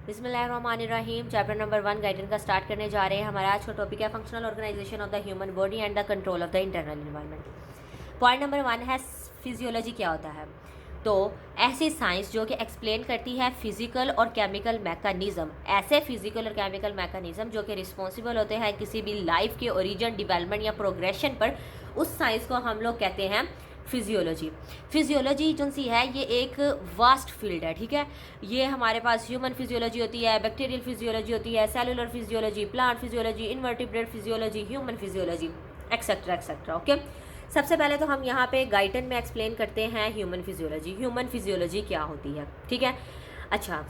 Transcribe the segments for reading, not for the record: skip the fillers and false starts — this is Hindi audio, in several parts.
बिस्मिल्लाहिर्रहमानिर्रहीम। चैप्टर नंबर 1 गाइडेंस का स्टार्ट करने जा रहे हैं। हमारा आज का टॉपिक है functional organisation of the human body and the control of the internal environment. Point number 1 है फिजियोलॉजी क्या होता है। तो ऐसी साइंस जो कि एक्सप्लेन करती है फिजिकल और केमिकल मैकेनिज्म, ऐसे फिजिकल और केमिकल मैकेनिज्म जो कि रिस्पॉन्सिबल होते हैं किसी भी लाइफ के ओरिजिन, डेवलपमेंट या प्रोग्रेशन पर, उस साइंस को हम लोग कहते हैं फिजियोलॉजी। फिजियोलॉजी जो सी है ये एक वास्ट फील्ड है, ठीक है। ये हमारे पास ह्यूमन फिजियोलॉजी होती है, बैक्टीरियल फिजियोलॉजी होती है, cellular physiology, plant physiology, invertebrate physiology, human physiology, etcetera etcetera. Okay, सबसे पहले तो हम यहाँ पे गाइडन में एक्सप्लेन करते हैं ह्यूमन फिजियोलॉजी। ह्यूमन फिजियोलॉजी क्या होती है, ठीक है। अच्छा,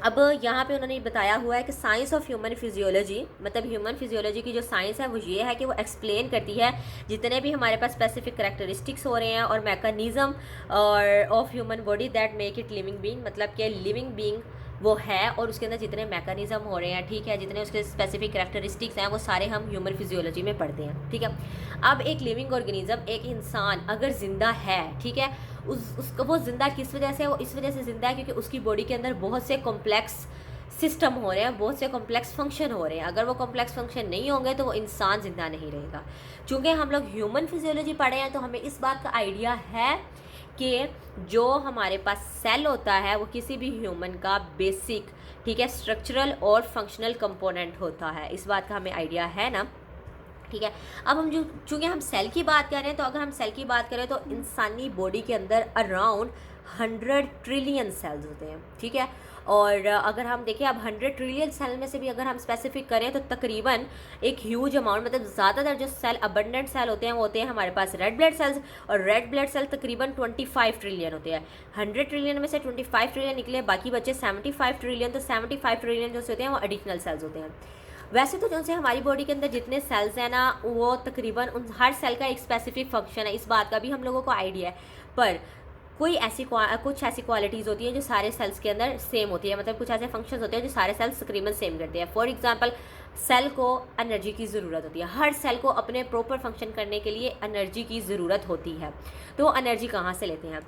अब यहाँ पे उन्होंने बताया हुआ है कि साइंस ऑफ ह्यूमन फिजियोलॉजी, मतलब ह्यूमन फिजियोलॉजी की जो साइंस है वो ये है कि वो एक्सप्लेन करती है जितने भी हमारे पास स्पेसिफिक करेक्टरिस्टिक्स हो रहे हैं और मैकेनिज्म और of human body that make it living being, मतलब कि लिविंग बीइंग वो है और उसके अंदर जितने मैकेनिज्म हो रहे हैं, ठीक है, जितने उसके स्पेसिफिक करेक्टरिस्टिक्स हैं वो सारे हम ह्यूमन फिजियोलॉजी में पढ़ते हैं, ठीक है। अब एक लिविंग ऑर्गेनिज्म, एक इंसान अगर जिंदा है, ठीक है, उसको वो ज़िंदा किस वजह से, वो इस वजह से ज़िंदा है क्योंकि उसकी बॉडी के अंदर बहुत से कॉम्प्लेक्स सिस्टम हो रहे हैं, बहुत से कॉम्प्लेक्स फंक्शन हो रहे हैं। अगर वो कॉम्प्लेक्स फंक्शन नहीं होंगे तो वो इंसान ज़िंदा नहीं रहेगा। चूँकि हम लोग ह्यूमन फिजियोलॉजी पढ़े हैं तो हमें इस बात का आइडिया है कि जो हमारे पास सेल होता है वो किसी भी ह्यूमन का बेसिक, ठीक है, स्ट्रक्चरल और फंक्शनल कंपोनेंट होता है। इस बात का हमें आइडिया है ना, ठीक है। अब हम जो चूँकि हम सेल की बात कर रहे हैं तो अगर हम सेल की बात करें तो इंसानी बॉडी के अंदर अराउंड 100 ट्रिलियन सेल्स होते हैं, ठीक है। और अगर हम देखें अब 100 ट्रिलियन सेल में से भी अगर हम स्पेसिफिक करें तो तकरीबन एक ह्यूज अमाउंट, मतलब ज़्यादातर जो सेल अबंडेंट सेल होते हैं वो होते हैं हमारे पास रेड ब्लड सेल्स, और रेड ब्लड सेल तकरीबन 25 ट्रिलियन होते हैं। 100 ट्रिलियन में से 25 ट्रिलियन निकले, बाकी बचे 75 ट्रिलियन। तो 75 ट्रिलियन जो होते हैं वो एडिशनल सेल्स होते हैं। वैसे तो जो से हमारी बॉडी के अंदर जितने सेल्स हैं ना, वो तकरीबन उन हर सेल का एक स्पेसिफिक फंक्शन है, इस बात का भी हम लोगों को आइडिया है। पर कुछ ऐसी क्वालिटीज़ होती हैं जो सारे सेल्स के अंदर सेम होती है, मतलब कुछ ऐसे फंक्शंस होते हैं जो सारे सेल्स तकरीबन सेम करते हैं। फॉर एग्जांपल, सेल को एनर्जी की ज़रूरत होती है, हर सेल को अपने प्रॉपर फंक्शन करने के लिए एनर्जी की ज़रूरत होती है। तो वो एनर्जी कहाँ से लेते हैं?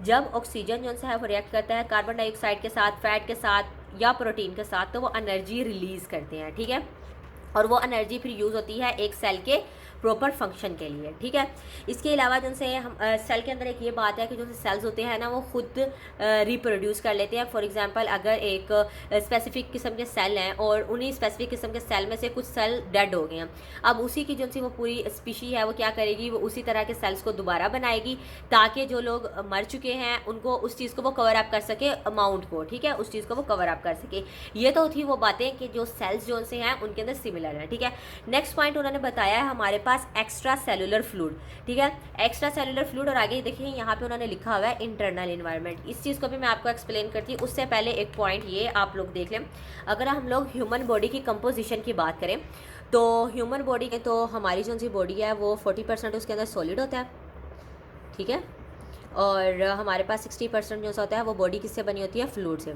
जब ऑक्सीजन जो है वो रिएक्ट करता है कार्बन डाइऑक्साइड के साथ, फैट के साथ या प्रोटीन के साथ, तो वो एनर्जी रिलीज़ करते हैं, ठीक है। और वो एनर्जी फिर यूज़ होती है एक सेल के प्रॉपर फंक्शन के लिए, ठीक है। इसके अलावा जिनसे हम सेल के अंदर एक ये बात है कि जो सेल्स होते हैं ना वो खुद रिप्रोड्यूस कर लेते हैं। फॉर एग्जांपल, अगर एक स्पेसिफिक किस्म के सेल हैं और उन्हीं स्पेसिफिक किस्म के सेल में से कुछ सेल डेड हो गए हैं, अब उसी की जो सी वो पूरी स्पीशी है वो क्या करेगी, वो उसी तरह के सेल्स को दोबारा बनाएगी ताकि जो लोग मर चुके हैं उनको उस चीज़ को वो कवर अप कर सके, अमाउंट को, ठीक है, उस चीज़ को वो कवर अप कर सके। ये तो थी वो बातें कि जो सेल्स जो से हैं उनके अंदर सिमिलर है, ठीक है। नेक्स्ट पॉइंट उन्होंने बताया है हमारे पास एक्स्ट्रा सेलुलर फ्लूइड, ठीक है, एक्स्ट्रा सेलुलर फ्लूइड। और आगे देखिए यहाँ पे उन्होंने लिखा हुआ है इंटरनल इन्वायरमेंट। इस चीज़ को भी मैं आपको एक्सप्लेन करती हूँ, उससे पहले एक पॉइंट ये आप लोग देख लें। अगर हम लोग ह्यूमन बॉडी की कंपोजिशन की बात करें तो ह्यूमन बॉडी के तो हमारी जो सी बॉडी है वो 40% उसके अंदर सॉलिड होता है, ठीक है, और हमारे पास 60% जो होता है वो बॉडी किससे बनी होती है, फ्लूइड से।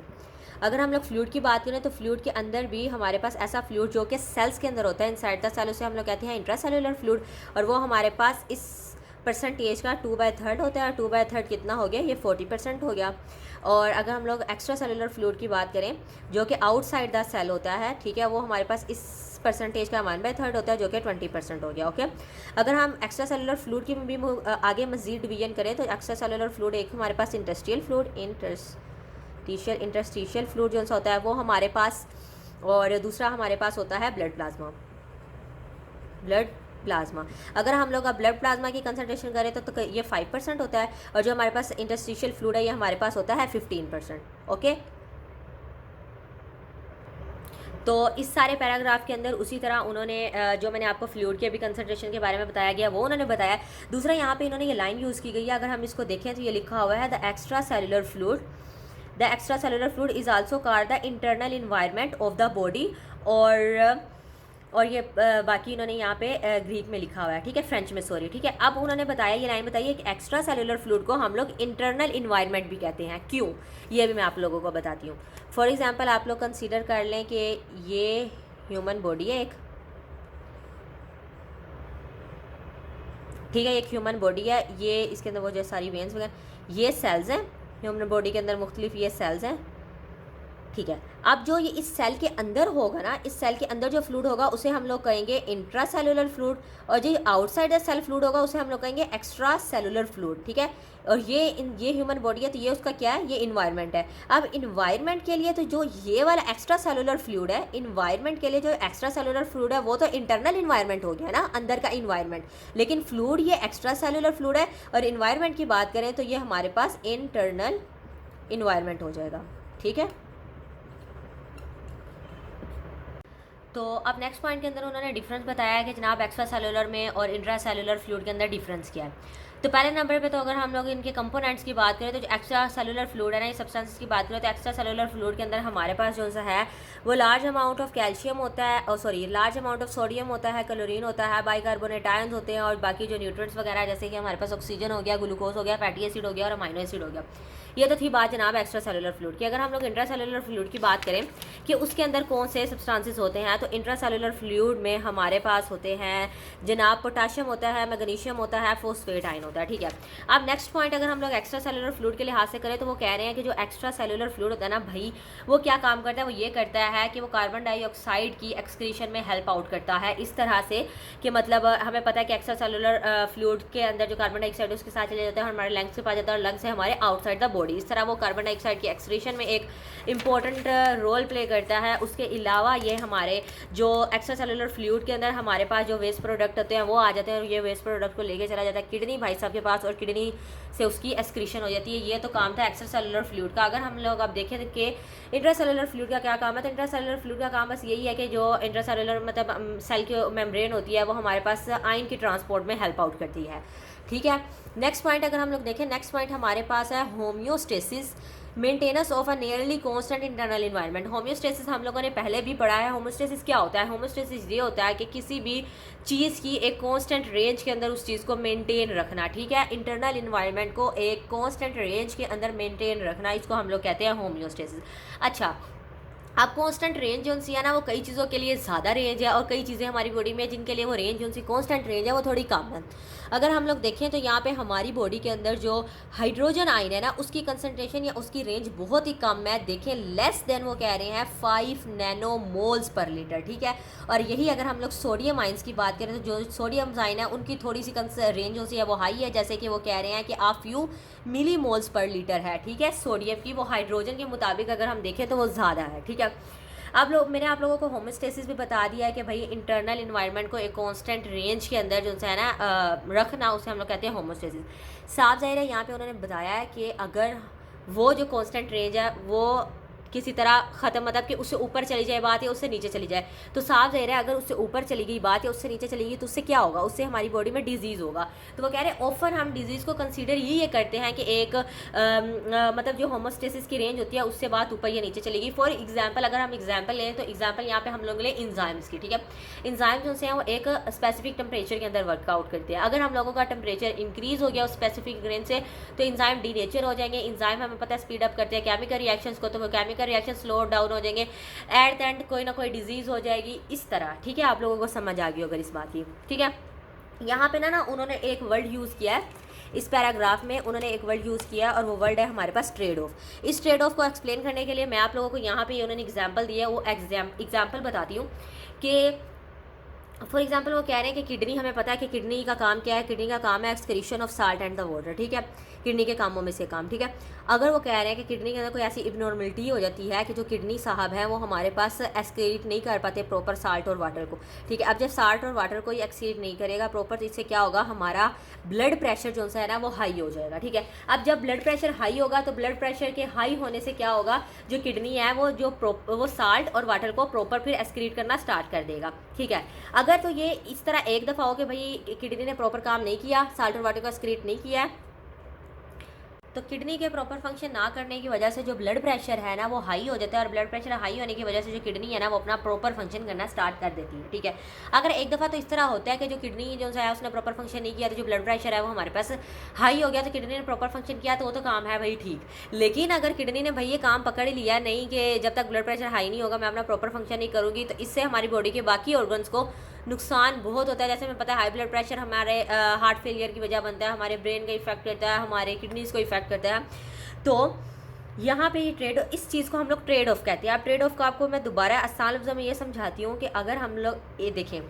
अगर हम लोग फ्लूइड की बात करें तो फ्लूइड के अंदर भी हमारे पास ऐसा फ्लूइड जो कि सेल्स के अंदर होता है, इनसाइड द सेल, उसे हम लोग कहते हैं इंट्रासेलुलर फ्लूइड, और वो हमारे पास इस परसेंटेज का 2/3 होता है। 2/3 कितना हो गया, ये 40% हो गया। और अगर हम लोग एक्स्ट्रा सेलुलर फ्लूइड की बात करें जो कि आउटसाइड द सेल होता है, ठीक है, वो हमारे पास इस परसेंटेज का 1/3 होता है जो कि 20% हो गया। ओके, अगर हम एक्स्ट्रा सेलुलर फ्लूइड की भी आगे मजीद डिवीजन करें तो एक्स्ट्रा सेलुलर फ्लूइड एक हमारे पास इंटरस्टिशियल फ्लूइड जो होता है वो हमारे पास, और दूसरा हमारे पास होता है ब्लड प्लाज्मा। अगर हम लोग अब ब्लड प्लाज्मा की कंसंट्रेशन करें तो ये 5% होता है, और जो हमारे पास इंटरस्टिशियल फ्लूइड है ये हमारे पास होता है 15%। ओके, तो इस सारे पैराग्राफ के अंदर उसी तरह उन्होंने जो मैंने आपको फ्लूइड के भी कंसंट्रेशन के बारे में बताया गया वो उन्होंने बताया। दूसरा यहाँ पे इन्होंने ये लाइन यूज़ की गई है, अगर हम इसको देखें तो ये लिखा हुआ है the extra cellular fluid is also called the internal environment of the body. और ये बाकी इन्होंने यहाँ पे ग्रीक में लिखा हुआ है, ठीक है, फ्रेंच में, सॉरी, ठीक है। अब उन्होंने बताया, ये लाइन बताइए कि एक्स्ट्रा सेलुलर फ्लूइड को हम लोग इंटरनल इन्वायरमेंट भी कहते हैं, क्यों, ये भी मैं आप लोगों को बताती हूँ। फॉर एग्जांपल, आप लोग कंसीडर कर लें कि ये ह्यूमन बॉडी है एक, ठीक है, एक ह्यूमन बॉडी है, ये इसके अंदर वो जो सारी वेन्स वगैरह, ये सेल्स हैं ह्यूमन बॉडी के अंदर, मुख्तलिफ ये सेल्स हैं, ठीक है। अब जो ये इस सेल के अंदर होगा ना, इस सेल के अंदर जो फ्लूइड होगा उसे हम लोग कहेंगे इंट्रा सेलुलर फ्लूइड, और जो आउटसाइड द सेल फ्लूइड होगा उसे हम लोग कहेंगे एक्स्ट्रा सेलुलर फ्लूइड, ठीक है। और ये ह्यूमन बॉडी है तो ये उसका क्या है, ये इन्वायरमेंट है। अब इन्वायरमेंट के लिए तो जो ये वाला एक्स्ट्रा सेलुलर फ्लूइड है, इन्वायरमेंट के लिए जो एक्स्ट्रा सेलुलर फ्लूइड है वो तो इंटरनल इन्वायरमेंट हो गया ना, अंदर का इन्वायरमेंट, लेकिन फ्लूइड ये एक्स्ट्रा सेलुलर फ्लूइड है। और इन्वायरमेंट की बात करें तो ये हमारे पास इंटरनल इन्वायरमेंट हो जाएगा, ठीक है। तो अब नेक्स्ट पॉइंट के अंदर उन्होंने डिफरेंस बताया है कि जनाब एक्स्ट्रा सेलुलर में और इंट्रा सेलुलर फ्लूइड के अंदर डिफरेंस क्या है। तो पहले नंबर पे तो अगर हम लोग इनके कंपोनेंट्स की बात करें तो जो एक्स्ट्रा सेलुलर फ्लूइड है ना, ये सब्सटेंसेस की बात करें तो एक्स्ट्रा सेलुलर फ्लूइड के अंदर हमारे पास जो सा है वो लार्ज अमाउंट ऑफ कैल्शियम होता है, और sorry large amount of sodium होता है, क्लोरीन होता है, बाइकार्बोनेट आयंस होते हैं, और बाकी जो न्यूट्रिएंट्स वगैरह जैसे कि हमारे पास ऑक्सीजन हो गया, ग्लूकोज हो गया, फैटी एसिड हो गया और अमाइनो एसिड हो गया। ये तो थी बात जनाब एक्स्ट्रा सेलुलर फ्लूइड की। अगर हम लोग इंट्रा सेलुलर फ्लूइड की बात करें कि उसके अंदर कौन से सब्सटेंसेस होते हैं, तो इंट्रा सेलुलर फ्लूइड में हमारे पास होते हैं जनाब पोटाशियम होता है, मैग्नीशियम होता है, फॉस्फेट आयन होता है, ठीक है। अब नेक्स्ट पॉइंट अगर हम लोग एक्स्ट्रा सेलुलर फ्लूइड के लिहाज से करें तो वो कह रहे हैं कि जो एक्स्ट्रा सेलुलर फ्लूइड होता है ना भाई, वो क्या काम करता है, वो ये करता है कि वो कार्बन डाइऑक्साइड की एक्सक्रीशन में हेल्प आउट करता है, इस तरह से कि मतलब हमें पता है कि एक्स्ट्रा सेलुलर फ्लूइड के अंदर जो कार्बन डाइऑक्साइड उसके साथ चले जाता है, हमारे लंग्स से पा जाता है और लंग्स से हमारे आउटसाइड द बॉडी, इस तरह वो कार्बन डाइऑक्साइड की एक्सक्रीशन में एक इंपॉर्टेंट रोल प्ले करता है। उसके अलावा ये हमारे जो एक्स्ट्रा सेलुलर फ्लूइड के अंदर हमारे पास जो वेस्ट प्रोडक्ट होते हैं वो आ जाते हैं, और ये वेस्ट प्रोडक्ट को लेके चला जाता है किडनी भाई साहब के पास, और किडनी से उसकी एक्सक्रीशन हो जाती है। ये तो काम था एक्स्ट्रा सेलुलर फ्लूइड का। अगर हम लोग अब देखें कि इंट्रा सेलुलर फ्लूइड का क्या काम है, तो इंट्रा सेलुलर फ्लूइड का काम बस यही है कि जो इंट्रा सेलुलर मतलब सेल की मेम्ब्रेन होती है वो हमारे पास आयन की ट्रांसपोर्ट में हेल्प आउट करती है, ठीक है। नेक्स्ट पॉइंट अगर हम लोग देखें, नेक्स्ट पॉइंट हमारे पास है homeostasis, maintenance of a nearly constant internal environment. Homeostasis हम लोगों ने पहले भी पढ़ा है। होम्योस्टेसिस क्या होता है, होम्योस्टेसिस ये होता है कि किसी भी चीज़ की एक कांस्टेंट रेंज के अंदर उस चीज़ को मेंटेन रखना, ठीक है। इंटरनल इन्वायरमेंट को एक कांस्टेंट रेंज के अंदर मेंटेन रखना, इसको हम लोग कहते हैं होम्योस्टेसिस। अच्छा, अब कांस्टेंट रेंज जो सी है ना वो कई चीज़ों के लिए ज़्यादा रेंज है, और कई चीज़ें हमारी बॉडी में जिनके लिए वो रेंज जो सी कांस्टेंट रेंज है वो थोड़ी कम है। अगर हम लोग देखें तो यहाँ पे हमारी बॉडी के अंदर जो हाइड्रोजन आयन है ना उसकी कंसनट्रेशन या उसकी रेंज बहुत ही कम है। देखें लेस देन वो कह रहे हैं 5 नैनो मोल्स पर लीटर, ठीक है। और यही अगर हम लोग सोडियम आइंस की बात करें तो जो सोडियम आयन है उनकी थोड़ी सी रेंज जो सी है वो हाई है, जैसे कि वो कह रहे हैं कि a few millimoles per litre है, ठीक है। सोडियम की वो हाइड्रोजन के मुताबिक अगर हम देखें तो वो ज़्यादा है, ठीक है। मैंने आप लोगों को होम्योस्टेसिस भी बता दिया है कि भाई इंटरनल इन्वायरमेंट को एक कांस्टेंट रेंज के अंदर जो है ना रखना, उसे हम लोग कहते हैं होम्योस्टेसिस। साफ ज़ाहिर है यहाँ पे उन्होंने बताया है कि अगर वो जो कांस्टेंट रेंज है वो किसी तरह ख़त्म मतलब कि उससे ऊपर चली जाए बात या उससे नीचे चली जाए, तो साफ ज़ाहिर है अगर उससे ऊपर चली गई बात या उससे नीचे चली गई तो उससे क्या होगा, उससे हमारी बॉडी में डिजीज़ होगा। तो वो कह रहे हैं ऑफर हम डिजीज़ को कंसीडर ये करते हैं कि एक मतलब जो होमोस्टेसिस की रेंज होती है उससे बात ऊपर या नीचे चलेगी। फॉर एग्जाम्पल अगर हम एग्जाम्पल लें तो एग्जाम्पल यहाँ पे हम लोग लें इंजाइम्स की, ठीक है। इंजाइम्स जो हैं वो एक स्पेसिफिक टेम्परेचर के अंदर वर्कआउट करते हैं। अगर हम लोगों का टेम्परेचर इंक्रीज़ हो गया उस स्पेसिफिक रेंज से तो इंजाइम डीनेचर हो जाएंगे। इंजाइम हमें पता है स्पीड अप करते हैं केमिकल रिएक्शंस को, तो वो केमिकल रिएक्शन स्लो डाउन हो जाएंगे, एट द एंड कोई ना कोई डिजीज़ हो जाएगी, इस तरह, ठीक है। आप लोगों को समझ आ गई अगर इस बात की, ठीक है। यहाँ पे ना उन्होंने एक वर्ड यूज़ किया है इस पैराग्राफ में, उन्होंने एक वर्ड यूज़ किया और वो वर्ड है हमारे पास ट्रेड ऑफ। इस ट्रेड ऑफ को एक्सप्लेन करने के लिए मैं आप लोगों को यहाँ पे उन्होंने एग्जाम्पल दिया है, वो एग्जाम्पल बताती हूँ कि फॉर एग्जाम्पल वो कह रहे हैं कि किडनी, हमें पता है कि किडनी का काम क्या है, किडनी का काम है excretion of salt and the water, ठीक है। किडनी के कामों में से काम, ठीक है। अगर वो कह रहे हैं कि किडनी के अंदर कोई ऐसी इबनॉर्मलिटी हो जाती है कि जो किडनी साहब है वो हमारे पास एक्सक्रीट नहीं कर पाते प्रॉपर साल्ट और वाटर को, ठीक है। अब जब साल्ट और वाटर को ही एक्सक्रीट नहीं करेगा प्रॉपर तो इससे क्या होगा, हमारा ब्लड प्रेशर जो सा है ना वो हाई हो जाएगा, ठीक है। अब जब ब्लड प्रेशर हाई होगा तो ब्लड प्रेशर के हाई होने से क्या होगा, जो किडनी है वो साल्ट और वाटर को प्रॉपर फिर एक्सक्रीट करना स्टार्ट कर देगा, ठीक है। अगर तो ये इस तरह एक दफ़ा हो कि भाई किडनी ने प्रॉपर काम नहीं किया, साल्ट और वाटर को एक्सक्रीट नहीं किया है, तो किडनी के प्रॉपर फंक्शन ना करने की वजह से जो ब्लड प्रेशर है ना वो हाई हो जाता है, और ब्लड प्रेशर हाई होने की वजह से जो किडनी है ना वो अपना प्रॉपर फंक्शन करना स्टार्ट कर देती है, ठीक है। अगर एक दफ़ा तो इस तरह होता है कि जो किडनी जो है उसने प्रॉपर फंक्शन नहीं किया तो जो ब्लड प्रेशर है वो हमारे पास हाई हो गया, तो किडनी ने प्रॉपर फंक्शन किया तो वो तो काम है भाई ठीक। लेकिन अगर किडनी ने भाई ये काम पकड़ लिया नहीं कि जब तक ब्लड प्रेशर हाई नहीं होगा मैं अपना प्रॉपर फंक्शन नहीं करूँगी, तो इससे हमारी बॉडी के बाकी ऑर्गन्स को नुकसान बहुत होता है। जैसे हमें पता है हाई ब्लड प्रेशर हमारे हार्ट फेलियर की वजह बनता है, हमारे ब्रेन का इफेक्ट करता है, हमारे किडनीज़ को इफेक्ट करता है। तो यहाँ पे ये ट्रेड, इस चीज़ को हम लोग ट्रेड ऑफ कहते हैं। अब ट्रेड ऑफ को आपको मैं दोबारा आसान लफ्ज़ों में ये समझाती हूँ कि अगर हम लोग ये देखें,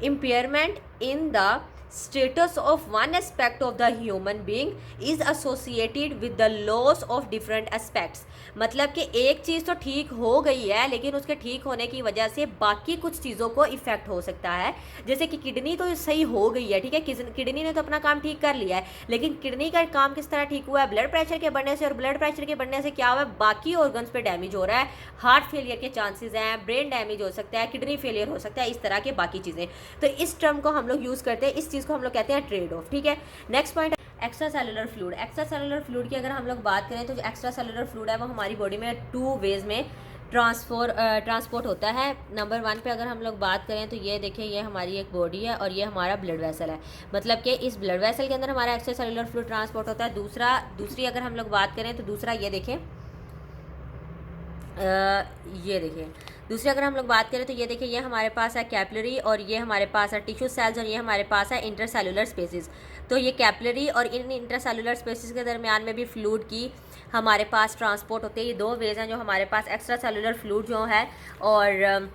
impairment in the status of one aspect of the human being is associated with the loss of different aspects। मतलब कि एक चीज़ तो ठीक हो गई है लेकिन उसके ठीक होने की वजह से बाकी कुछ चीज़ों को इफ़ेक्ट हो सकता है। जैसे कि किडनी तो सही हो गई है, ठीक है, किडनी ने तो अपना काम ठीक कर लिया है, लेकिन किडनी का काम किस तरह ठीक हुआ है? ब्लड प्रेशर के बढ़ने से, और ब्लड प्रेशर के बढ़ने से क्या हुआ है? बाकी ऑर्गन्स पे डैमेज हो रहा है, हार्ट फेलियर के चांसेस हैं, ब्रेन डैमेज हो सकता है, किडनी फेलियर हो सकता है, इस तरह के बाकी चीज़ें। तो इस टर्म को हम लोग यूज़ करते हैं, इस चीज़ को हम लोग कहते हैं ट्रेड ऑफ, ठीक है। Next point, extra cellular fluid. Extra cellular fluid की अगर हम लोग बात करें तो जो एक्स्ट्रा सेलुलर फ्लूइड है वो हमारी बॉडी में 2 वेज में ट्रांसपोर्ट होता है। नंबर 1 पे अगर हम लोग बात करें तो ये देखिए, ये हमारी एक बॉडी है और ये हमारा ब्लड वेसल है। मतलब कि इस ब्लड वेसल के अंदर हमारा एक्स्ट्रा सेलुलर फ्लूइड ट्रांसपोर्ट होता है। दूसरी अगर हम लोग बात करें तो दूसरा ये देखें, ये देखिए, दूसरी अगर हम लोग बात करें तो ये देखिए, ये हमारे पास है कैपिलरी और ये हमारे पास है टिश्यू सेल्स और ये हमारे पास है इंटरसेलुलर स्पेसिस। तो ये कैपिलरी और इन इंटरसेलुलर स्पेसिस के दरमियान में भी फ्लूइड की हमारे पास ट्रांसपोर्ट होती है। ये 2 वेज हैं जो हमारे पास एक्स्ट्रा सेलुलर फ्लूइड जो है और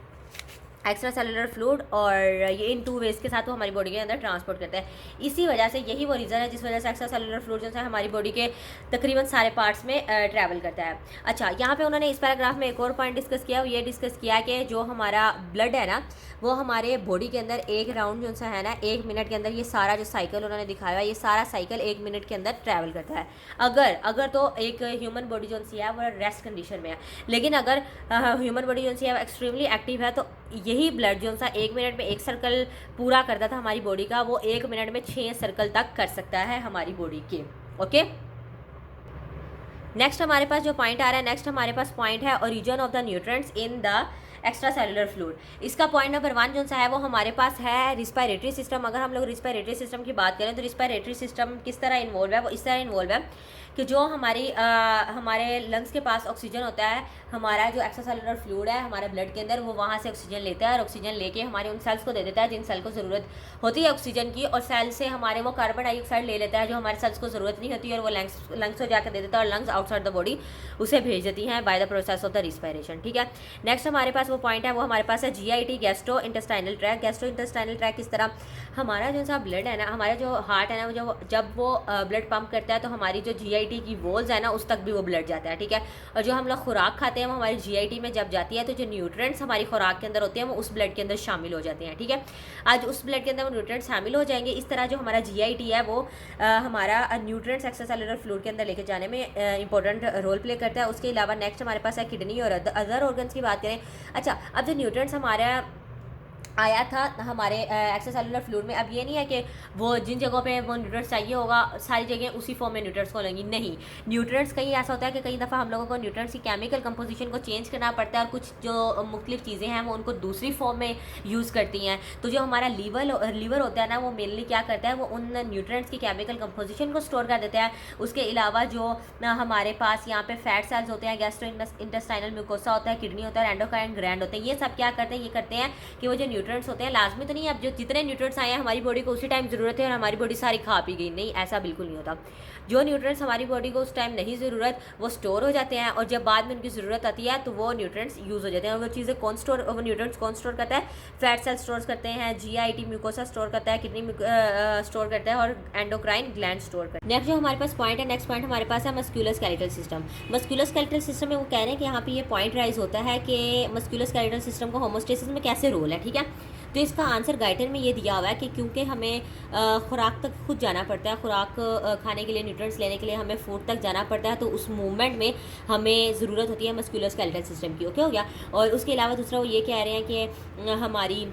एक्स्ट्रा सेलुलर फ्लूइड, और ये इन 2 वेज के साथ वो हमारी बॉडी के अंदर ट्रांसपोर्ट करता है। इसी वजह से, यही वो रीज़न है जिस वजह से एक्स्ट्रा सेलुलर फ्लूइड जो है हमारी बॉडी के तकरीबन सारे पार्ट्स में ट्रैवल करता है। अच्छा, यहाँ पे उन्होंने इस पैराग्राफ में एक और पॉइंट डिस्कस किया, ये डिस्कस किया कि जो हमारा ब्लड है ना, वो हमारे बॉडी के अंदर एक राउंड जो सा है ना, 1 मिनट के अंदर ये सारा जो साइकिल उन्होंने दिखाया है, ये सारा साइकिल 1 मिनट के अंदर ट्रैवल करता है। अगर तो एक ह्यूमन बॉडी जो सी है वो रेस्ट कंडीशन में है, लेकिन अगर ह्यूमन बॉडी जो सी है वो एक्सट्रीमली एक्टिव है तो यही ब्लड जो सा 1 मिनट में 1 सर्कल पूरा करता था हमारी बॉडी का, वो 1 मिनट में 6 सर्कल तक कर सकता है हमारी बॉडी के। ओके, नेक्स्ट हमारे पास जो पॉइंट आ रहा है, नेक्स्ट हमारे पास पॉइंट है origin of the nutrients in the extra cellular fluid. इसका पॉइंट नंबर 1 जो सा है वो हमारे पास है रिस्पायरेटरी सिस्टम। अगर हम लोग रिस्पायरेटरी सिस्टम की बात करें तो रिस्पायरेटरी सिस्टम किस तरह इन्वॉल्व है? वो इस तरह इन्वॉल्व है कि जो हमारे लंग्स के पास ऑक्सीजन होता है, हमारा जो एक्स्ट्रा सेलुलर फ्लूइड है हमारे ब्लड के अंदर, वो वहाँ से ऑक्सीजन लेता है और ऑक्सीजन लेके हमारे उन सेल्स को दे देता है जिन सेल को ज़रूरत होती है ऑक्सीजन की, और सेल से हमारे वो कार्बन डाइऑक्साइड ले लेता है जो हमारे सेल्स को ज़रूरत नहीं होती, और वो लंग्स को जाकर दे देता है और लंग्स आउटसाइड द बॉडी उसे भेज देती हैं by the process of the respiration, ठीक है। नेक्स्ट हमारे पास वो पॉइंट है, वो हमारे पास है GIT, gastro intestinal tract. Gastro intestinal tract किस तरह, हमारा जो सा ब्लड है ना, हमारा जो हार्ट है ना, जब वो ब्लड पंप करता है तो हमारी जो GIT की वॉल्स है ना, उस तक भी वो ब्लड जाता है, ठीक है। और जो हम लोग खुराक खाते हैं वो हमारी GIT में जब जाती है तो जो न्यूट्रिएंट्स हमारी खुराक के अंदर होते हैं वो उस ब्लड के अंदर शामिल हो जाते हैं, ठीक है। आज उस ब्लड के अंदर वो न्यूट्रिएंट्स शामिल हो जाएंगे। इस तरह जो हमारा GIT है वो हमारा न्यूट्रिएंट्स एक्स्ट्रा सेलुलर फ्लूइड के अंदर लेके जाने में इंपॉर्टेंट रोल प्ले करता है। उसके अलावा नेक्स्ट हमारे पास है किडनी और अदर ऑर्गन्स की बात करें। अच्छा, अब जो न्यूट्रिएंट्स हमारा आया था हमारे एक्स्ट्रा सेलुलर फ्लूइड में, अब ये नहीं है कि वो जिन जगहों पे वो न्यूट्रिएंट्स चाहिए होगा सारी जगह उसी फॉर्म में न्यूट्रिएंट्स को लेंगी, नहीं। न्यूट्रिएंट्स कहीं ऐसा होता है कि कई दफ़ा हम लोगों को न्यूट्रिएंट्स की केमिकल कंपोजिशन को चेंज करना पड़ता है और कुछ जो मुख्तलिफ चीज़ें हैं वो उनको दूसरी फॉर्म में यूज़ करती हैं। तो जो हमारा लीवर होता है ना, वो मेनली क्या करता है, वो उन न्यूट्रिएंट्स की केमिकल कंपोजिशन को स्टोर कर देता है। उसके अलावा जो हमारे पास यहाँ पे फैट सेल्स होते हैं, गैस्ट्रो इंटेस्टाइनल म्यूकोसा होता है, किडनी होता है, एंडोक्राइन ग्लैंड होते हैं, ये सब क्या करते हैं, ये करते हैं कि वो जो न्यूट्रिएंट्स होते हैं, लाजमी तो नहीं अब जो जितने न्यूट्रिएंट्स आए हैं हमारी बॉडी को उसी टाइम ज़रूरत है और हमारी बॉडी सारी खा पी गई, नहीं, ऐसा बिल्कुल नहीं होता। जो न्यूट्रिएंट्स हमारी बॉडी को उस टाइम नहीं ज़रूरत वो स्टोर हो जाते हैं, और जब बाद में उनकी ज़रूरत आती है तो वो न्यूट्रिएंट्स यूज़ हो जाते हैं। और वो चीज़ें वो न्यूट्रिएंट्स कौन स्टोर करता है? फैट सेल स्टोर करते हैं, GIT म्यूकोसा स्टोर करता है, किडनी स्टोर करता है और एंडोक्राइन ग्लैंड स्टोर करता है। नेक्स्ट जो हमारे पास पॉइंट है, नेक्स्ट पॉइंट हमारे पास है मस्कुलोस्केलेटल सिस्टम। मस्कुलोस्केलेटल सिस्टम में वो कह रहे हैं कि यहाँ पे ये पॉइंट राइज होता है कि मस्कुलोस्केलेटल सिस्टम को होमोस्टेसिस में कैसे रोल है, ठीक है। तो इसका आंसर गाइडर में ये दिया हुआ है कि क्योंकि हमें खुराक तक खुद जाना पड़ता है, खुराक खाने के लिए, न्यूट्रिएंट्स लेने के लिए हमें फूड तक जाना पड़ता है, तो उस मूवमेंट में हमें ज़रूरत होती है मस्कुलोस्केलेटल सिस्टम की। ओके हो गया। और उसके अलावा दूसरा वो ये कह रहे हैं कि हमारी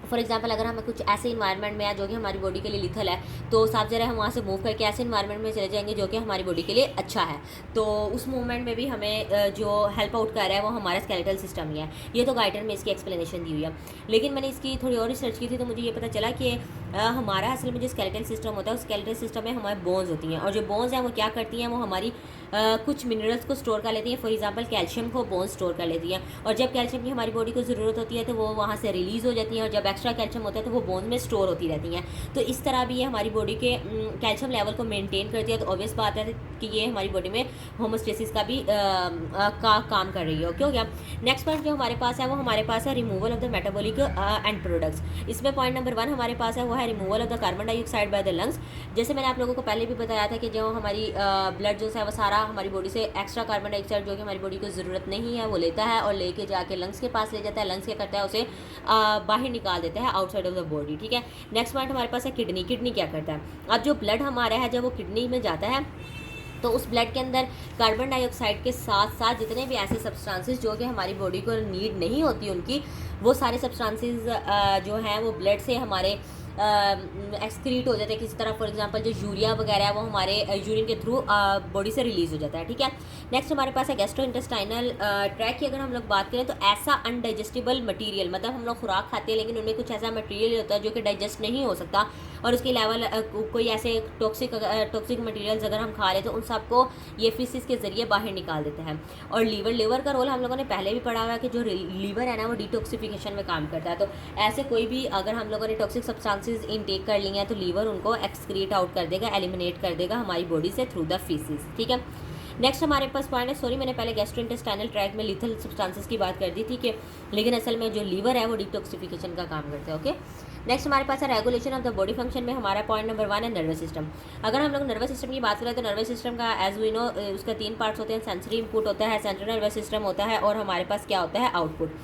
फॉर एग्जांपल अगर हमें कुछ ऐसे इन्वायरमेंट में है जो कि हमारी बॉडी के लिए लिथल है, तो साफ ज़रा हम वहाँ से मूव करके ऐसे इन्वायरमेंट में चले जाएंगे जो कि हमारी बॉडी के लिए अच्छा है, तो उस मूवमेंट में भी हमें जो हेल्प आउट कर रहा है वो हमारा स्केलेटल सिस्टम ही है। ये तो गाइडर में इसकी एक्सप्लेनेशन दी हुई है, लेकिन मैंने इसकी थोड़ी और रिसर्च की थी तो मुझे ये पता चला कि हमारा असल में जो स्केलेटल सिस्टम होता है उस स्केलेटल सिस्टम में हमारे बोन्स होती हैं, और जो बोन्स हैं वो क्या करती हैं, वो हमारी कुछ मिनरल्स को स्टोर कर लेती हैं। फॉर एग्जांपल कैल्शियम को बोन्स स्टोर कर लेती हैं, और जब कैल्शियम की हमारी बॉडी को ज़रूरत होती है तो वो वहाँ से रिलीज़ हो जाती हैं, और जब एक्स्ट्रा कैल्शियम होता है तो वो बोन में स्टोर होती रहती हैं। तो इस तरह भी ये हमारी बॉडी के कैल्शियम लेवल को मेनटेन करती है। तो ऑब्वियस बात है कि ये हमारी बॉडी में होमोस्टेसिस का भी काम कर रही है। ओके हो गया। नेक्स्ट पॉइंट जो हमारे पास है वो हमारे पास है removal of the metabolic and products. इसमें पॉइंट नंबर 1 हमारे पास है वो है removal of the carbon dioxide by the lungs. जैसे मैंने आप लोगों को पहले भी बताया था कि जो हमारी ब्लड जो है वो सारा हमारी बॉडी से एक्स्ट्रा कार्बन डाइऑक्साइड जो कि हमारी बॉडी को ज़रूरत नहीं है वो लेता है और लेके जाके लंग्स के पास ले जाता है। लंग्स क्या करता है, उसे बाहर निकाल देता है आउटसाइड ऑफ द बॉडी। ठीक है। नेक्स्ट पॉइंट हमारे पास है किडनी। किडनी क्या करता है, अब जो ब्लड हमारा है जब वो किडनी में जाता है तो उस ब्लड के अंदर कार्बन डाइऑक्साइड के साथ साथ जितने भी ऐसे सब्सटेंसेस जो कि हमारी बॉडी को नीड नहीं होती उनकी, वो सारे सब्सटेंसेस जो हैं वो ब्लड से हमारे एक्सक्रीट हो जाते हैं किसी तरह। फॉर एग्जांपल जो यूरिया वगैरह है वो हमारे यूरिन के थ्रू बॉडी से रिलीज़ हो जाता है। ठीक है। नेक्स्ट हमारे पास है गैस्ट्रो इंटेस्टाइनल ट्रैक की अगर हम लोग बात करें तो ऐसा अनडाइजेस्टिबल मटेरियल, मतलब हम लोग खुराक खाते हैं लेकिन उनमें कुछ ऐसा मटेरियल होता है जो कि डाइजेस्ट नहीं हो सकता, और उसके अलावा कोई ऐसे टॉक्सिक मटेरियल्स अगर हम खा लें तो उन सबको ये फिसिस के ज़रिए बाहर निकाल देते हैं। और लीवर का रोल हम लोगों ने पहले भी पढ़ा हुआ है कि जो लीवर है ना वो डिटॉक्सिफिकेशन में काम करता है। तो ऐसे कोई भी अगर हम लोगों ने टॉक्सिक सब्सटेंसेस इनटेक कर लिए हैं तो लीवर उनको एक्सक्रीट आउट कर देगा, एलिमिनेट कर देगा हमारी बॉडी से थ्रू द फीसिस। ठीक है। नेक्स्ट हमारे पास पॉइंट है, सॉरी मैंने पहले गैस्ट्रोइंटेस्टाइनल ट्रैक में लिथल सब्सटेंसेस की बात कर दी थी कि, लेकिन असल में जो लीवर है वो डिटॉक्सिफिकेशन का काम करता है। ओके। नेक्स्ट हमारे पास है regulation of the body function में हमारा पॉइंट नंबर 1 है नर्वस सिस्टम। अगर हम लोग नर्वस सिस्टम की बात करें तो नर्वस सिस्टम का एज वी नो उसका 3 पार्ट्स होते हैं। सेंसरी इनपुट होता है, सेंट्रल नर्वस सिस्टम होता है, और हमारे पास क्या होता है, आउटपुट।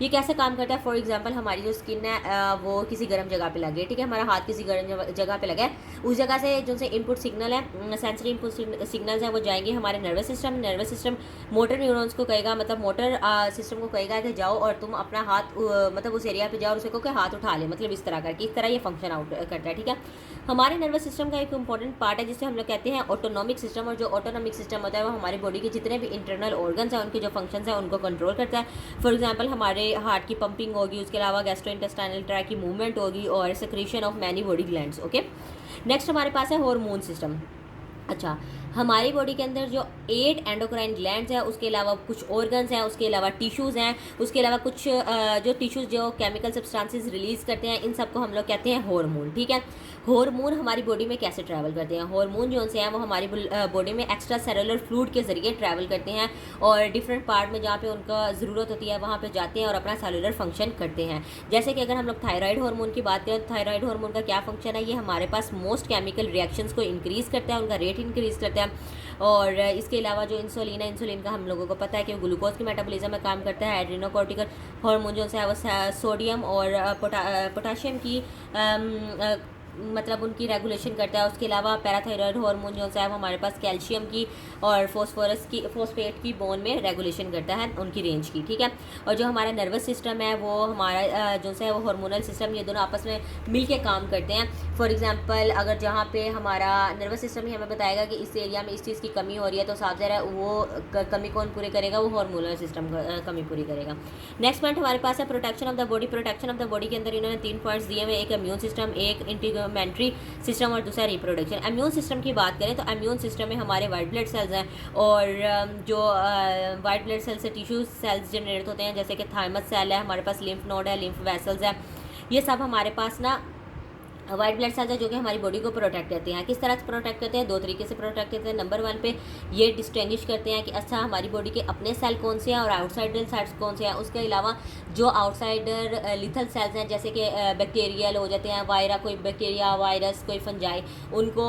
ये कैसे काम करता है, फॉर एग्जांपल हमारी जो स्किन है वो किसी गर्म जगह पे लगे, ठीक है, हमारा हाथ किसी गर्म जगह पे लगा है, उस जगह से जो से इनपुट सिग्नल है, सेंसरी इनपुट सिग्नल्स हैं वो जाएंगे हमारे नर्वस सिस्टम मोटर न्यूरॉन्स को कहेगा, मतलब मोटर सिस्टम को कहेगा कि जाओ और तुम अपना हाथ मतलब उस एरिया पे जाओ और उसे कहो कि हाथ उठा ले, मतलब इस तरह करके, इस तरह ये फंक्शन आउट करता है। ठीक है। हमारे नर्वस सिस्टम का एक इंपॉर्टेंट पार्ट है जिसे हम लोग कहते हैं ऑटोनॉमिक सिस्टम, और जो ऑटोनॉमिक सिस्टम होता है वो हमारी बॉडी के जितने भी इंटरनल ऑर्गन्स हैं उनके जो फंक्शंस हैं उनको कंट्रोल करता है। फॉर एग्जांपल हमारे हार्ट की पंपिंग होगी, उसके अलावा गैस्ट्रोइंटेस्टाइनल ट्रैक की मूवमेंट होगी, और secretion of many body glands. Okay. Next हमारे पास है हार्मोन सिस्टम। अच्छा, हमारी बॉडी के अंदर जो 8 एंडोक्राइन ग्लैंड्स हैं, उसके अलावा कुछ ऑर्गन्स हैं, उसके अलावा टिश्यूज़ हैं, उसके अलावा कुछ जो टिश्यूज़ जो केमिकल सब्सटेंसेस रिलीज़ करते हैं, इन सबको हम लोग कहते हैं हार्मोन। ठीक है। हार्मोन हमारी बॉडी में कैसे ट्रैवल करते हैं, हार्मोन जो से हैं वो हमारी बॉडी में एक्स्ट्रा सेलुलर फ्लूइड के ज़रिए ट्रैवल करते हैं, और डिफरेंट पार्ट में जहाँ पे उनका ज़रूरत होती है वहाँ पे जाते हैं और अपना सेलुलर फंक्शन करते हैं। जैसे कि अगर हम लोग थायराइड हार्मोन की बात करें तो थायराइड हार्मोन का क्या फंक्शन है, ये हमारे पास मोस्ट केमिकल रिएक्शंस को इंक्रीज़ करता है, उनका रेट इंक्रीज़ करता है। और इसके अलावा जो इंसुलिन है, इंसुलिन का हम लोगों को पता है कि ग्लूकोज की मेटाबॉलिज्म में काम करता है। एड्रेनोकॉर्टिकल हार्मोन जो है वो सोडियम और पोटाशियम की मतलब उनकी रेगुलेशन करता है। उसके अलावा पैराथायरॉयड हार्मोन जो है वो हमारे पास कैल्शियम की और फॉस्फेट की बोन में रेगुलेशन करता है उनकी रेंज की। ठीक है। और जो हमारा नर्वस सिस्टम है वो हमारा जो है वो हार्मोनल सिस्टम, ये दोनों आपस में मिल के काम करते हैं। फॉर एग्जांपल अगर जहाँ पे हमारा नर्वस सिस्टम ही हमें बताएगा कि इस एरिया में इस चीज़ की कमी हो रही है तो साफ ज़रा वो कमी कौन पूरी करेगा, वो हार्मोनल सिस्टम कमी पूरी करेगा। नेक्स्ट पॉइंट हमारे पास है protection of the body. Protection of the body के अंदर इन्होंने 3 पॉइंट्स दिए हुए, एक इम्यून सिस्टम, एक इंटीग्यूमेंट्री सिस्टम और दूसरा रिप्रोडक्शन। इम्यून सिस्टम की बात करें तो इम्यून सिस्टम में हमारे वाइट ब्लड सेल्स हैं, और जो वाइट ब्लड सेल से टिश्यू सेल्स जनरेट होते हैं, जैसे कि थाइमस सेल है, हमारे पास लिम्फ नोड है, लिम्फ वेसल्स है, ये सब हमारे पास ना वाइट ब्लड सेल्स है जो कि हमारी बॉडी को प्रोटेक्ट करते हैं। किस तरह से प्रोटेक्ट करते हैं, 2 तरीके से प्रोटेक्ट करते हैं। नंबर 1 पे ये डिस्टिंग्विश करते हैं कि अच्छा हमारी बॉडी के अपने सेल कौन से हैं और आउटसाइडर सेल्स कौन से हैं। उसके अलावा जो आउटसाइडर लिथल सेल्स हैं जैसे कि बैक्टीरियल हो जाते हैं, कोई बैक्टीरिया, वायरस, कोई फंजाई, उनको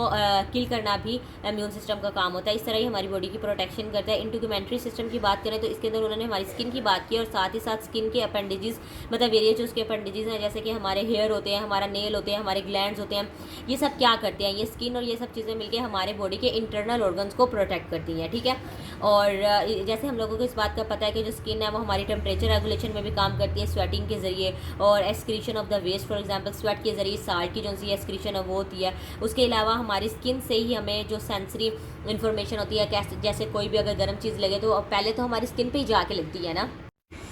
किल करना भी इम्यून सिस्टम का काम होता है। इस तरह ही हमारी बॉडी की प्रोटेक्शन करता है। इंटीग्यूमेंट्री सिस्टम की बात करें तो इसके अंदर उन्होंने हमारी स्किन की बात की, और साथ ही साथ स्किन के अपेंडेजेस, मतलब वेरियस जो उसके अपेंडेजेस हैं, जैसे कि हमारे हेयर होते हैं, हमारा नेल होते हैं, हमारे ग्लैंड्स होते हैं, ये सब क्या करते हैं, ये स्किन और ये सब चीज़ें मिलके हमारे बॉडी के इंटरनल ऑर्गन्स को प्रोटेक्ट करती हैं। ठीक है। और जैसे हम लोगों को इस बात का पता है कि जो स्किन है वो हमारी टेम्परेचर रेगुलेशन में भी काम करती है, स्वेटिंग के ज़रिए, और excretion of the waste, for example sweat के ज़रिए साल्ट की जो सी एक्सक्रीशन है वो होती है। उसके अलावा हमारी स्किन से ही हमें जो सेंसरी इन्फॉर्मेशन होती है, जैसे कोई भी अगर गर्म चीज़ लगे तो पहले तो हमारी स्किन पर ही जाके लगती है ना,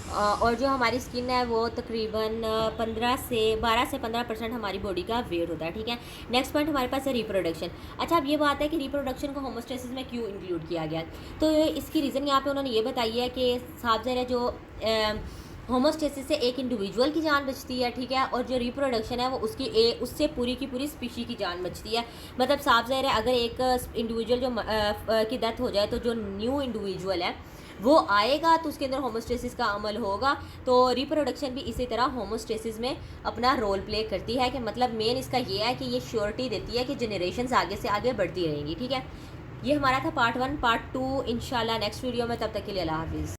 और जो हमारी स्किन है वो तकरीबन 12 से 15% हमारी बॉडी का वेट होता है, ठीक है। नेक्स्ट पॉइंट हमारे पास है रिप्रोडक्शन। अच्छा, अब ये बात है कि रिप्रोडक्शन को होमोस्टेसिस में क्यों इंक्लूड किया गया, तो इसकी रीज़न यहाँ पे उन्होंने ये बताई है कि साफ ज़ाहिर है जो होमोस्टेसिस से एक इंडिविजुअल की जान बचती है, ठीक है, और जो रिप्रोडक्शन है वो उससे पूरी की पूरी स्पीशी की जान बचती है। मतलब साफ ज़ाहिर है अगर एक इंडिविजुअल की डेथ हो जाए तो जो न्यू इंडिविजुअल है वो आएगा तो उसके अंदर होमोस्टेसिस का अमल होगा। तो रिप्रोडक्शन भी इसी तरह होमोस्टेसिस में अपना रोल प्ले करती है कि मतलब मेन इसका ये है कि ये श्योरिटी देती है कि जनरेशन्स आगे से आगे बढ़ती रहेंगी, ठीक है। ये हमारा था पार्ट 1। पार्ट 2 इंशाल्लाह नेक्स्ट वीडियो में, तब तक के लिए अल्लाह हाफिज़।